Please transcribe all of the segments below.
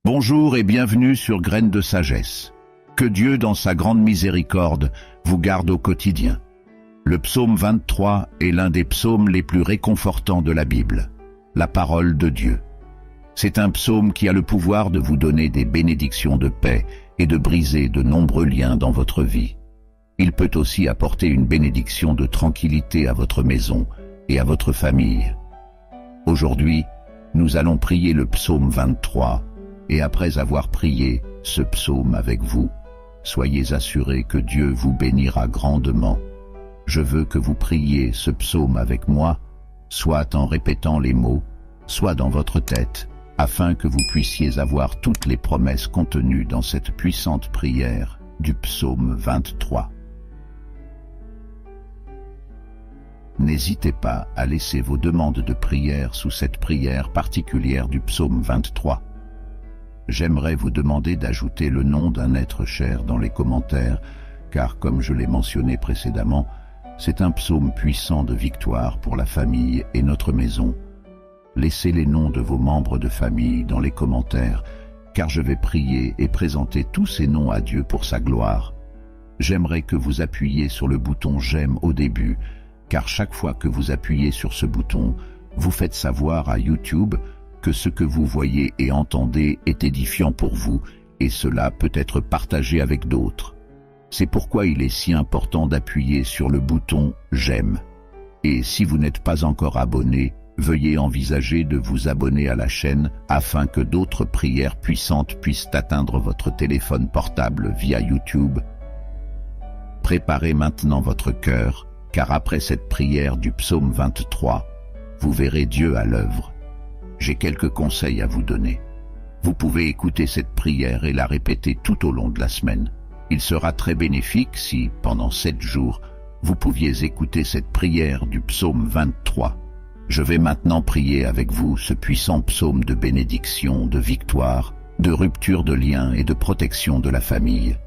Bonjour et bienvenue sur Graines de Sagesse. Que Dieu, dans sa grande miséricorde, vous garde au quotidien. Le psaume 23 est l'un des psaumes les plus réconfortants de la Bible, la parole de Dieu. C'est un psaume qui a le pouvoir de vous donner des bénédictions de paix et de briser de nombreux liens dans votre vie. Il peut aussi apporter une bénédiction de tranquillité à votre maison et à votre famille. Aujourd'hui, nous allons prier le psaume 23, et après avoir prié ce psaume avec vous, soyez assurés que Dieu vous bénira grandement. Je veux que vous priez ce psaume avec moi, soit en répétant les mots, soit dans votre tête, afin que vous puissiez avoir toutes les promesses contenues dans cette puissante prière du psaume 23. N'hésitez pas à laisser vos demandes de prière sous cette prière particulière du psaume 23. J'aimerais vous demander d'ajouter le nom d'un être cher dans les commentaires, car comme je l'ai mentionné précédemment, c'est un psaume puissant de victoire pour la famille et notre maison. Laissez les noms de vos membres de famille dans les commentaires, car je vais prier et présenter tous ces noms à Dieu pour sa gloire. J'aimerais que vous appuyiez sur le bouton « J'aime » au début, car chaque fois que vous appuyez sur ce bouton, vous faites savoir à YouTube que ce que vous voyez et entendez est édifiant pour vous, et cela peut être partagé avec d'autres. C'est pourquoi il est si important d'appuyer sur le bouton « J'aime ». Et si vous n'êtes pas encore abonné, veuillez envisager de vous abonner à la chaîne afin que d'autres prières puissantes puissent atteindre votre téléphone portable via YouTube. Préparez maintenant votre cœur, car après cette prière du psaume 23, vous verrez Dieu à l'œuvre. J'ai quelques conseils à vous donner. Vous pouvez écouter cette prière et la répéter tout au long de la semaine. Il sera très bénéfique si, pendant 7 jours, vous pouviez écouter cette prière du psaume 23. Je vais maintenant prier avec vous ce puissant psaume de bénédiction, de victoire, de rupture de liens et de protection de la famille.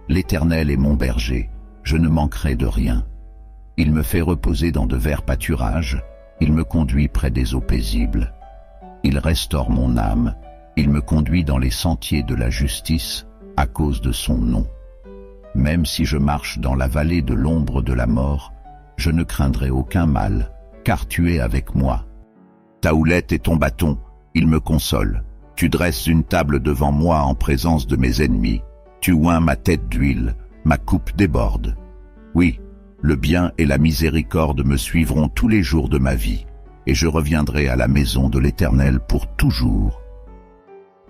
L'Éternel est mon berger, je ne manquerai de rien. Il me fait reposer dans de verts pâturages, il me conduit près des eaux paisibles. Il restaure mon âme, il me conduit dans les sentiers de la justice à cause de son nom. Même si je marche dans la vallée de l'ombre de la mort, je ne craindrai aucun mal, car tu es avec moi. Ta houlette et ton bâton, ils me consolent. Tu dresses une table devant moi en présence de mes ennemis. Tu oins ma tête d'huile, ma coupe déborde. Oui, le bien et la miséricorde me suivront tous les jours de ma vie, et je reviendrai à la maison de l'Éternel pour toujours.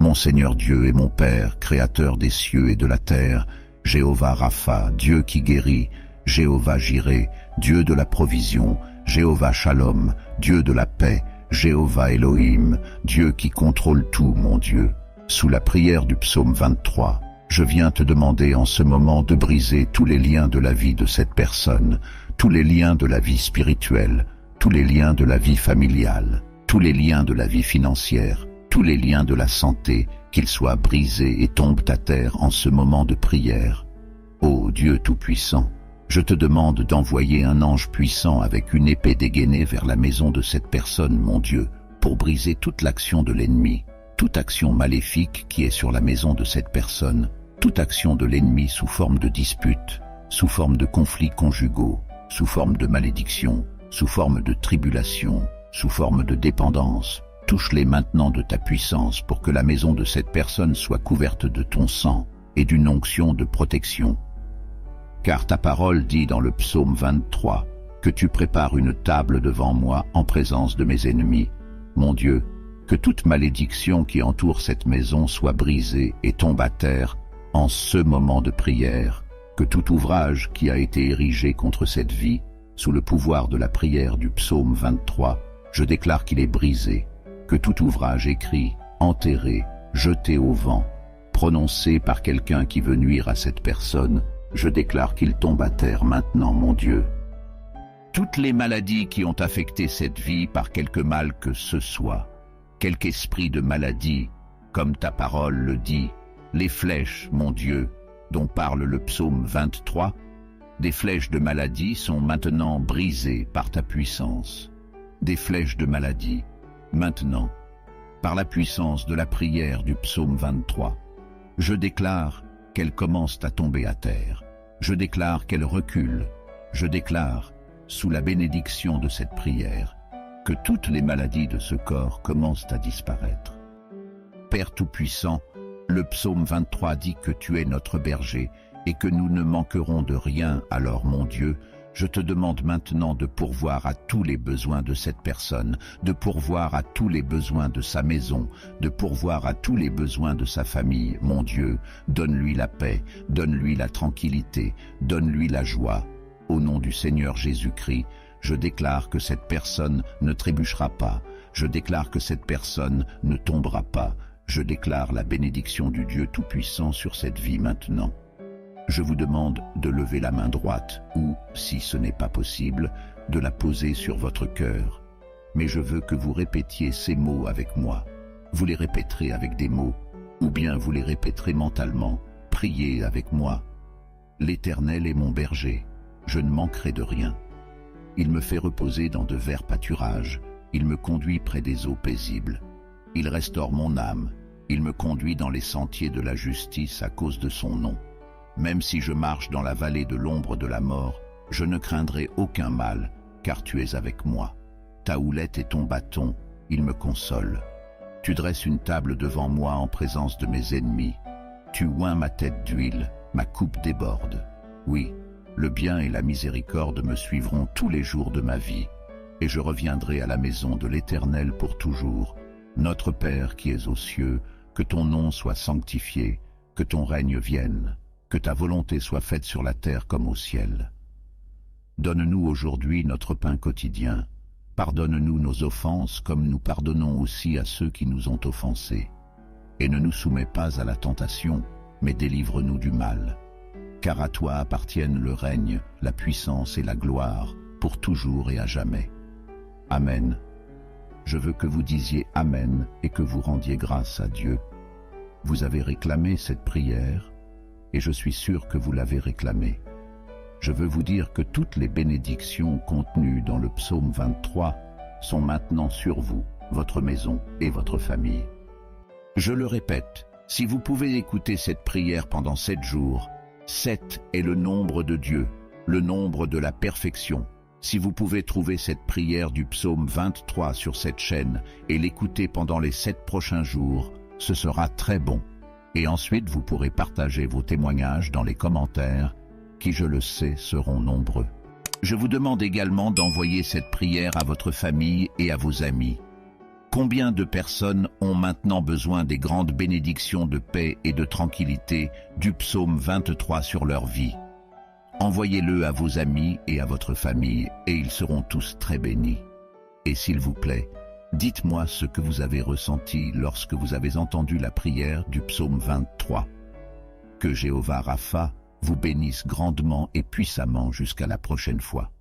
Mon Seigneur Dieu et mon Père, Créateur des cieux et de la terre, Jéhovah Rapha, Dieu qui guérit, Jéhovah Jireh, Dieu de la provision, Jéhovah Shalom, Dieu de la paix, Jéhovah Elohim, Dieu qui contrôle tout, mon Dieu. Sous la prière du psaume 23, je viens te demander en ce moment de briser tous les liens de la vie de cette personne, tous les liens de la vie spirituelle, tous les liens de la vie familiale, tous les liens de la vie financière, tous les liens de la santé, qu'ils soient brisés et tombent à terre en ce moment de prière. Ô Dieu Tout-Puissant, je te demande d'envoyer un ange puissant avec une épée dégainée vers la maison de cette personne, mon Dieu, pour briser toute l'action de l'ennemi, toute action maléfique qui est sur la maison de cette personne, toute action de l'ennemi sous forme de dispute, sous forme de conflits conjugaux, sous forme de malédiction, sous forme de tribulation, sous forme de dépendance. Touche-les maintenant de ta puissance pour que la maison de cette personne soit couverte de ton sang et d'une onction de protection. Car ta parole dit dans le psaume 23 que tu prépares une table devant moi en présence de mes ennemis. Mon Dieu, que toute malédiction qui entoure cette maison soit brisée et tombe à terre en ce moment de prière, que tout ouvrage qui a été érigé contre cette vie, sous le pouvoir de la prière du psaume 23, je déclare qu'il est brisé, que tout ouvrage écrit, enterré, jeté au vent, prononcé par quelqu'un qui veut nuire à cette personne, je déclare qu'il tombe à terre maintenant, mon Dieu. Toutes les maladies qui ont affecté cette vie par quelque mal que ce soit, quelque esprit de maladie, comme ta parole le dit, les flèches, mon Dieu, dont parle le psaume 23, des flèches de maladie sont maintenant brisées par ta puissance. Des flèches de maladie, maintenant, par la puissance de la prière du psaume 23. Je déclare qu'elles commencent à tomber à terre. Je déclare qu'elles reculent. Je déclare, sous la bénédiction de cette prière, que toutes les maladies de ce corps commencent à disparaître. Père Tout-Puissant, le psaume 23 dit que tu es notre berger et que nous ne manquerons de rien. Alors mon Dieu, je te demande maintenant de pourvoir à tous les besoins de cette personne, de pourvoir à tous les besoins de sa maison, de pourvoir à tous les besoins de sa famille. Mon Dieu, donne-lui la paix, donne-lui la tranquillité, donne-lui la joie. Au nom du Seigneur Jésus-Christ, je déclare que cette personne ne trébuchera pas. Je déclare que cette personne ne tombera pas. Je déclare la bénédiction du Dieu Tout-Puissant sur cette vie maintenant. Je vous demande de lever la main droite ou, si ce n'est pas possible, de la poser sur votre cœur. Mais je veux que vous répétiez ces mots avec moi. Vous les répéterez avec des mots, ou bien vous les répéterez mentalement. Priez avec moi. L'Éternel est mon berger, je ne manquerai de rien. Il me fait reposer dans de verts pâturages, il me conduit près des eaux paisibles. Il restaure mon âme, il me conduit dans les sentiers de la justice à cause de son nom. Même si je marche dans la vallée de l'ombre de la mort, je ne craindrai aucun mal, car tu es avec moi. Ta houlette et ton bâton, ils me consolent. Tu dresses une table devant moi en présence de mes ennemis. Tu oins ma tête d'huile, ma coupe déborde. Oui, le bien et la miséricorde me suivront tous les jours de ma vie, et je reviendrai à la maison de l'Éternel pour toujours. Notre Père qui es aux cieux, que ton nom soit sanctifié, que ton règne vienne. Que ta volonté soit faite sur la terre comme au ciel. Donne-nous aujourd'hui notre pain quotidien. Pardonne-nous nos offenses comme nous pardonnons aussi à ceux qui nous ont offensés. Et ne nous soumets pas à la tentation, mais délivre-nous du mal. Car à toi appartiennent le règne, la puissance et la gloire, pour toujours et à jamais. Amen. Je veux que vous disiez Amen et que vous rendiez grâce à Dieu. Vous avez réclamé cette prière, et je suis sûr que vous l'avez réclamé. Je veux vous dire que toutes les bénédictions contenues dans le psaume 23 sont maintenant sur vous, votre maison et votre famille. Je le répète, si vous pouvez écouter cette prière pendant 7 jours, 7 est le nombre de Dieu, le nombre de la perfection. Si vous pouvez trouver cette prière du psaume 23 sur cette chaîne et l'écouter pendant les 7 prochains jours, ce sera très bon. Et ensuite vous pourrez partager vos témoignages dans les commentaires, qui je le sais seront nombreux. Je vous demande également d'envoyer cette prière à votre famille et à vos amis. Combien de personnes ont maintenant besoin des grandes bénédictions de paix et de tranquillité du psaume 23 sur leur vie? Envoyez-le à vos amis et à votre famille, et ils seront tous très bénis. Et s'il vous plaît, dites-moi ce que vous avez ressenti lorsque vous avez entendu la prière du psaume 23. Que Jéhovah Rapha vous bénisse grandement et puissamment jusqu'à la prochaine fois.